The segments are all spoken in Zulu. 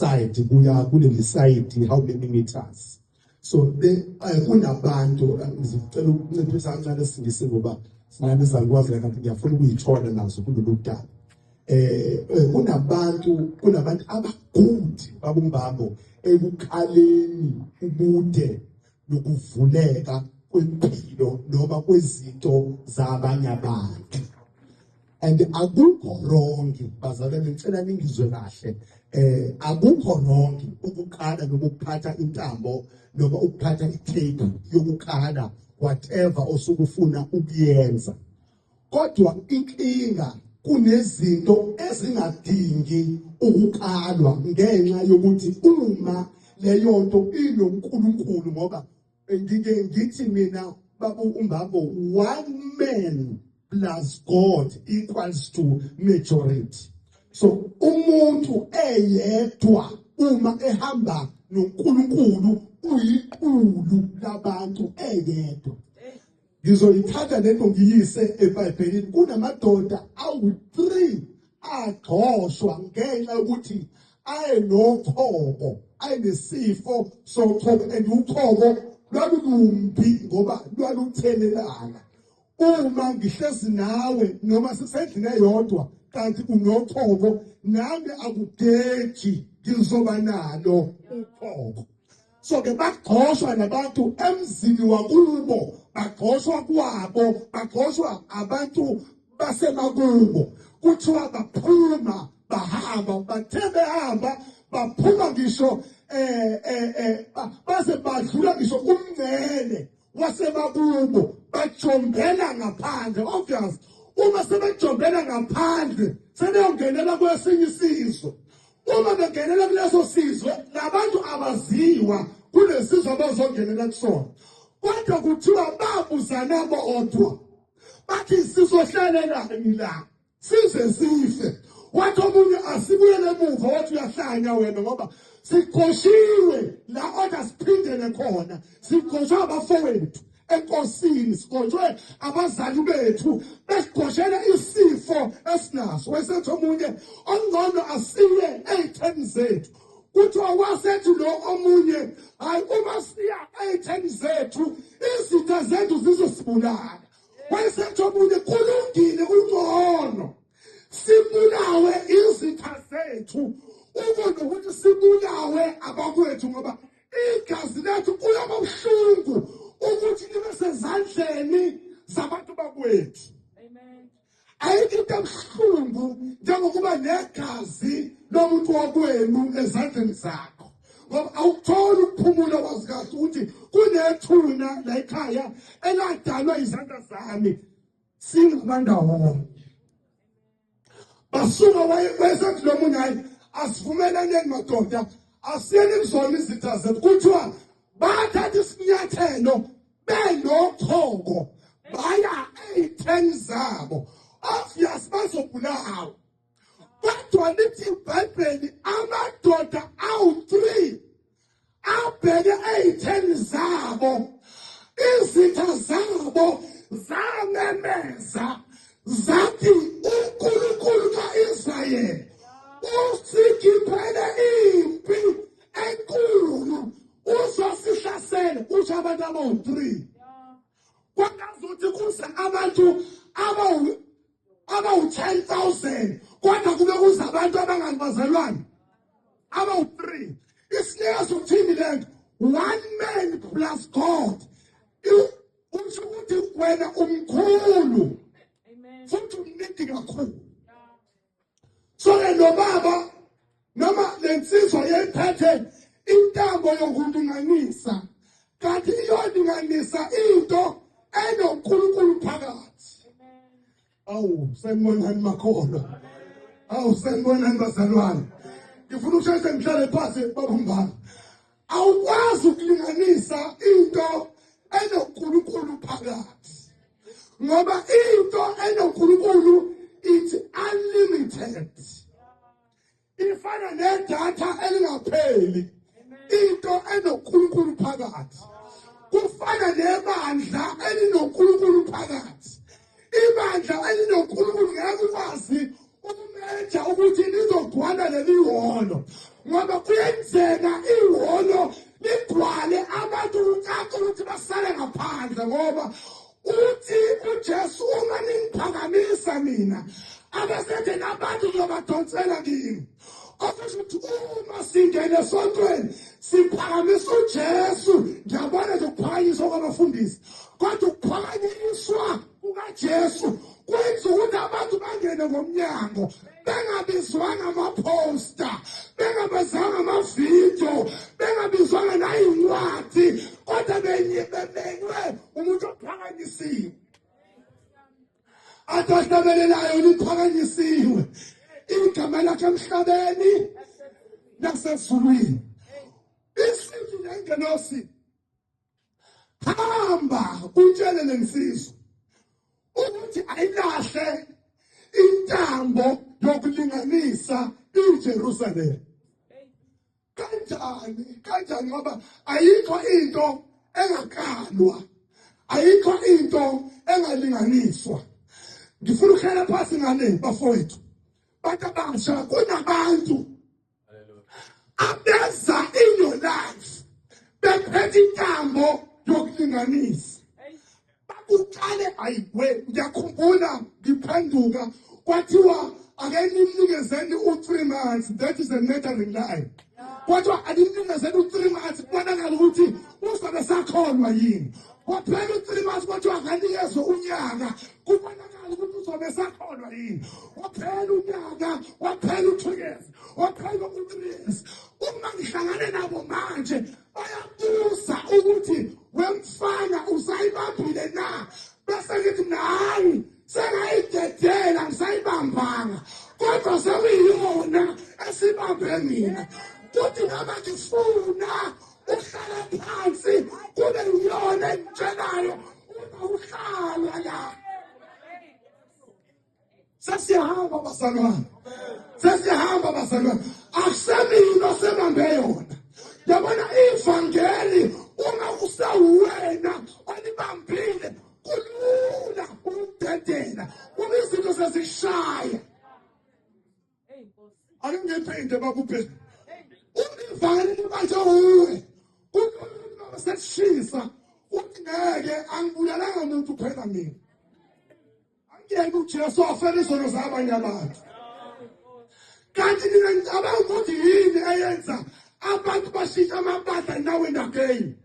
side kuya kuleli side how many meters. So kunabantu ngicela ukunciphisa kancane singise ngoba singabe sizakwazi la kanti ngiyafuna ukuyithola nazo kulolu daba. Kunabantu abagundi babumbabo ekukhaleni ubude nokuvuleka kwempilo noma kwezinto zabanye abantu. And akukho wrong bazalwane ngicela ningizwe kahle. Akukho wrong ukukhala noma ukuphatha intambo noma ukuphatha itape yokukhala whatever osukufuna ukuyenza. Kodwa inkinga kunezinto ezingadingi ukukhalwa ngenxa yokuthi uma leyo nto inoNkulunkulu ngoba ngithi mina baba umbabo one man plus God equals to majority. So umuntu eyedwa uma ehamba noNkulunkulu uyiqulu labantu eyedwa. Ngizoyithatha lento ngiyise eBhayibhelini kunamadoda awu3 agxoshwa ngenxa yokuthi ayenoqhobo ayinesifo soqhobo and uqhobo lwalulumbi ngoba lwaluthelelana. Uma ngihlezi nawe noma sisendlini eyodwa kanti unoqhobo nami akudeji ngizoba nalo uqhobo. So ke bagxoshwa nabantu emzini wakubo bagxoshwa kwabo bagxoshwa abantu basemakubo kuthiwa baphuma bahamba bathe behamba baphuma ngisho base badlula ngisho umngcele wasemakubo bajombela ngaphandle. Obvious uma sebejombela ngaphandle sebeyongenela kwesinye isizwe. Uma bengenela kuleso sizwe labantu abaziwa kulesizwe abazongenela kusona. Kodwa kuthiwa babuzana bodwa bathi sizohlelelani la size sife. Wathi omunye asibuyele emuva wathi uyahlanya wena ngoba siqoshiwe la oda siphindele khona. Siqoshwe abafowethu enkosini, siqoshwe abazali bethu besiqoshela isifo esinaso. Wesethi omunye ongcono asiye ey'theni zethu. Kuthiwa wasethi lo omunye hayi uma siya ey'theni zethu izitha zethu zizosibulala. Wesethi omunye kulungile kungcono sibulawe izitha zethu ubone ukuthi sibulawe abakwethu ngoba igazi lethu kuyaba buhlungu ukuthi libe sezandleni zabantu bakwethu. Ayikho into ebuhlungu njengokuba negazi lomuntu wakwenu ezandleni zakho ngoba awutholi ukuphumula wazi kahle ukuthi kunethuna la ekhaya eladalwa izandla zami singabandawonye. Basuka wayesethi lo munye hayi asivumelane madoda asiyeni kuzona izitha zethu. Kuthiwa bathatha isinyathelo benoqhobo baya ey'theni zabo. Obvious bazobulawa. Kodwa lithi iBhayibheli amadoda awu3 abheke ey'theni zabo izitha zabo zamemeza zathi uNkulunkulu kaIsrayeli usikhiphele impi enkulu uzosihlasela. Usho abantu abawu3 kwangazuthi kuze abantu abawu10,000 kodwa kube kuze abantu abangani bazalwane abawu3. Isinika uthini lento one man plus God. Usho ukuthi wena umkhulu futhi umnindi kakhulu. So lo baba noma lensizwa yephethe intambo yokulinganisa kanti iyolinganisa into enoNkulunkulu phakathi. Awu sanibonani makhono. Awu sanibonani bazalwane. Ngifuna ukusheshe ngihlale phansi babumbana. Awukwazi ukulinganisa into enoNkulunkulu phakathi. Ngoba into enoNkulunkulu it's unlimited. Ifana nedatha elingapheli. Into enoNkulunkulu phakathi. Kufana nebandla elinoNkulunkulu phakathi. Ibandla elinoNkulunkulu ngeke ukwazi ukumeja ukuthi lizogcwala leli holo ngoba kuyenzeka ihholo ligcwale abantu ukuthi basale ngaphandle ngoba uthi uJesu uma ningiphakamisa mina abasethe nabantu ngiyobadonsela kimi. Okusho ukuthi uma singene esontweni siphakamisa uJesu ngiyabona nje ukuphakanyiswa kwabafundisi kodwa ukuphakanyiswa kukaJesu kwenza ukuthi abantu bangene ngomnyango bengabizwanga amaposta bengabizwanga amavidiyo bengabizwanga nayincwadi kodwa bemenywe umuntu ophakanyisiwe. Abahlabelelayo liphakanyisiwe igama lakhe emhlabeni nasezulwini. Isithi nengelosi hamba utshele lensizwa ukuthi ayilahle intambo yokulinganisa iJerusalem. Kanjani ngoba ayikho into engakalwa, ayikho into engalinganiswa. Ngifuna ukuhlela phansi ngane bafowethu bathi abasha kunabantu abeza in your life bephethe intambo yokulinganisa. Bakuqale ayiwe ngiyakhumbula ngiphenduka kwathiwa ake nimnikezeni u3 months, that is a measuring line. Kwathiwa alimnikezeni u3 months kubonakala ukuthi uzobe sakholwa yini. Kwaphela u3 months kwathiwa akanikezwe unyaka kubonakala ukuthi uzobe sakholwa yini. Waphela unyaka, waphela u2 years, waphela u3 years. Uma ngihlangane nabo manje bayabuza ukuthi wemfana usayibambile na? Bese ngithi nayi sengayidedela ngisayibambanga kodwa sekuyiyona esibambe mina. Kuthi noma ngifuna uhlala phansi kube yiyona engitshelayo uma uhlala la. Sesiyahamba bazalwane, sesiyahamba bazalwane, akusemina osebambe yona. Yabona ivangeli uma usawuwena olibambile kulula ukudedela uma izinto sezishaya. Angingephe bakuphela ivangeli manje uwe kulula sesishisa uthi ngeke angibulalanga umuntu phela mina. Angiyeke uJesu afele izono zabanye abantu. Kanti mina ngicabanga ukuthi yini eyenza abantu bashintsha amabandla endaweni again.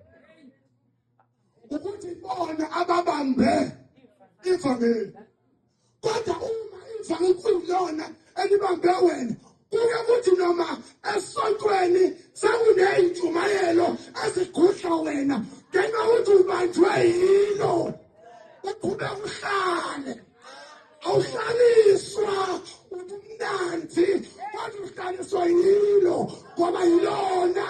Ukuthi bona ababambe ivangeli. Kodwa uma ivangeli kuyilona elibambe wena kuke kuthi noma esontweni sekuneyintshumayelo ezigudla wena ngenxa yokuthi ubanjwe yilo uqhube uhlale. Awuhlaliswa ubumnandi kodwa uhlaliswa yilo ngoba yilona.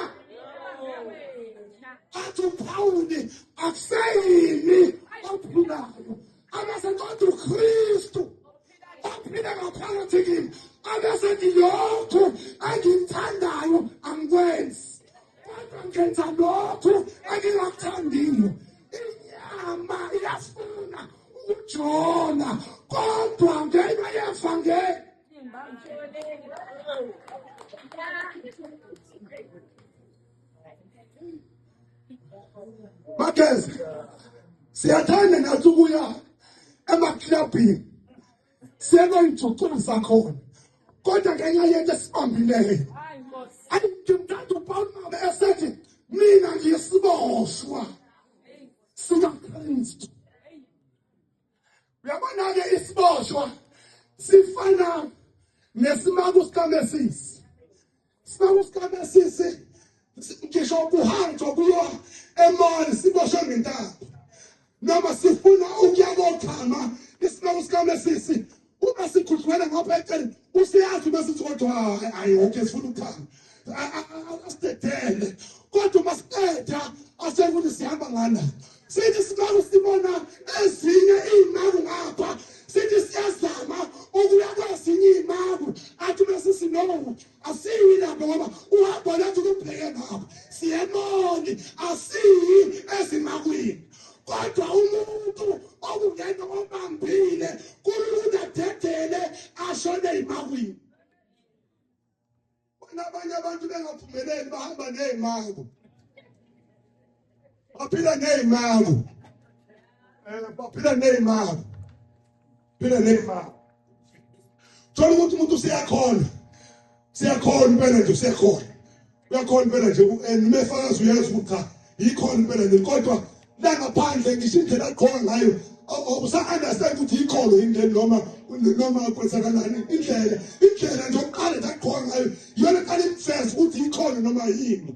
Athi uPawuli akuseyini ophilayo abasekodwa uKristu ophila ngaphakathi kimi. Abasethi lokhu engimthandayo angikwenzi kodwa ngenza lokhu engingakuthandiyo. Inyama iyafuna ukujona kodwa ngenxa yevangeli. Bakeze siyathanda nathi ukuya emaklabhini siyakuyithuthuzisa khona kodwa ngenxa yento esibambileyo. Ngimthanda uPaul Mabe esethi mina ngiyisiboshwa sikaKristu. Uyabona-ke isiboshwa sifana nesimako sikaMesisi. Isimako sikaMesisi ngisho ukuhanjwa kuyiwa emoli siboshwe ngentambo. Noma sifuna ukuya kochama isimako sikaMesisi uma sikhuhlwela ngapha eceleni usiyazi besithi kodwa hayi okay sifuna ukuphanga. Asidedele kodwa masiqeda asekuthi sihamba ngala. Sithi simako sibona ezinye iy'mako ngapha sithi siyazama ukuya kwezinye iy'mako athi Mesisi no asiyi lapho ngoba uhambo lethu lubheke ngapha siyemoli asiyi ezimakwini. Kodwa umuntu okungena obambile kulula dedele ashone ezimakwini. nabanye abantu bengaphumeleli bahamba ney'mango, baphila ney'mango, baphila ney'mango, phila ney'mango. Thola ukuthi umuntu useyakhona impela nje, uyakhona impela nje, nimefakazi uyazi ukuthi cha yikhona impela nje, kodwa la ngaphandle ngisho indlela agqoka ngayo awusa-understand ukuthi yikholo yini leli noma kwenzakalani. Indlela nje oqala nje agqoka ngayo iyona eqala imfeza ukuthi yikholo noma yini.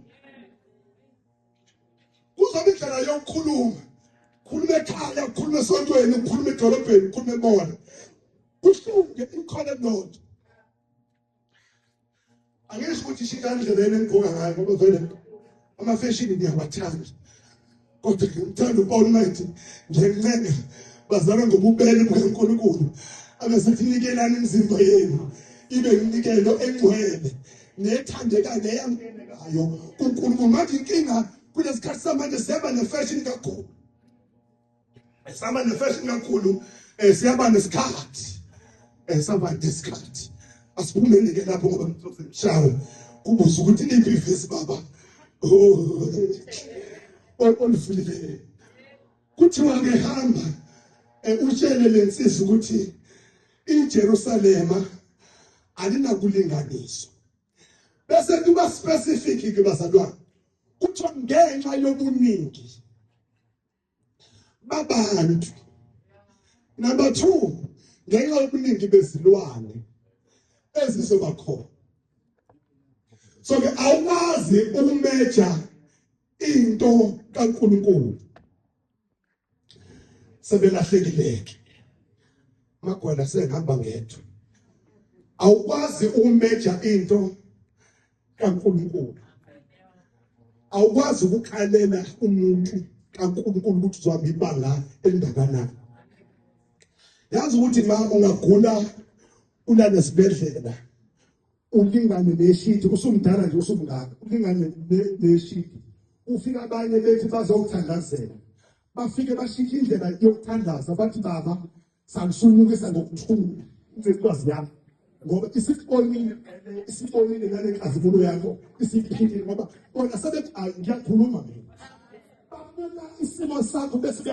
Kuzoba indlela yokukhuluma, ukhuluma ekhaya, ukhuluma esontweni, ukhuluma edolobheni, ukhuluma ebona, kuhluke ikhona elinodwa. Angisho ukuthi ishintshana indlela engigqoka ngayo ngoba vele amafeshini ngiyawathanda, kodwa ngimthanda uPaul Mathi njencenga bazalwa ngobubele bukaNkulunkulu, abesithi nikelani imizimba yenu ibe iminikelo engcwele nethandekayo neyamukelekayo kuNkulunkulu. Manje inkinga kulesikhathi samanje siyaba nefashion kakhulu, siyaba nesikhathi asiphumele-ke lapho ngoba ngizomshawa kubuza ukuthi liphi ivesi baba olifilileyo. Kuthiwa-ke hamba utshele le nsizwa ukuthi iJerusalema alinakulinganiswa. Bese kuba specific-ke bazalwane, kuthiwa ngenxa yobuningi babantu. Number 2, ngenxa yobuningi bezilwane ezizoba khona. So-ke awukwazi ukumeja into kaNkulunkulu. Sebelahlekileke magwala sengihamba ngedwa. Awukwazi ukumeja into kaNkulunkulu. Awukwazi ukukalela umuntu kaNkulunkulu ukuthi uzohamba ibanga elingakanani. Yazi ukuthi ma ungagula unanesibedlela ulingane neshithi, usumdala nje usumngaka, ulingane neshithi, ufika abanye bethi bazokuthandazela, bafike bashintshe indlela yokuthandaza, bathi baba sangisumukisa ngokuthula incekwazi yami ngoba isibonile nale nkazimulo yakho isiphilile, ngoba bona sebethi hayi ngiyakhuluma mina, babona isimo sakho bese